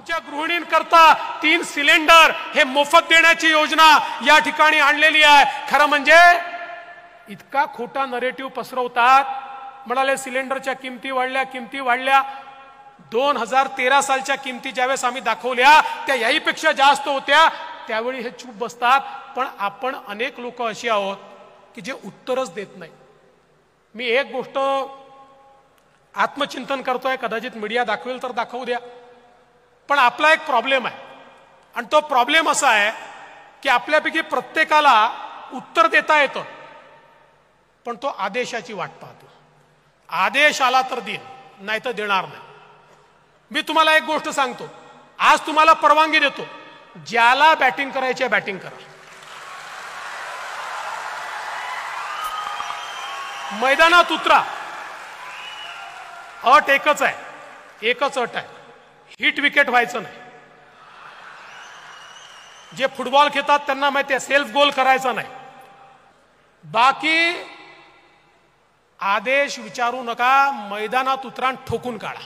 आमच्या गृहिणींकरता 3 सिलेंडर हे मोफत देण्याची योजना या ठिकाणी आणलेली आहे। खरं म्हणजे इतका खोटा नरेटिव्ह पसरवतात, म्हणाले सिलेंडरच्या किमती वाढल्या। 2013 सालच्या किमती ज्यावेळेस आम्ही दाखवल्या त्या याहीपेक्षा जास्त होत्या, त्यावेळी हे चूप बसतात। पण आपण अनेक लोक अशी आहोत की जे उत्तरच देत नाही। मी एक गोष्ट आत्मचिंतन करतोय, कदाचित मीडिया दाखवेल तर दाखवू द्या, पण आपला एक प्रॉब्लेम आहे आणि तो प्रॉब्लेम असा आहे की आपल्यापैकी प्रत्येकाला उत्तर देता येतं, पण तो आदेशाची वाट पाहतो। आदेश आला तर देईन, नाही तर देणार नाही। मी तुम्हाला एक गोष्ट सांगतो, आज तुम्हाला परवानगी देतो, ज्याला बॅटिंग करायची आहे बॅटिंग करा, मैदानात उतरा। अट एकच आहे, एकच अट आहे, हिट विकेट व्हायचं नाही। जे फुटबॉल खेळतात त्यांना माहिती आहे, सेल्फ गोल करायचा नाही। बाकी आदेश विचारू नका, मैदानात उतरा, ठोकून काढा।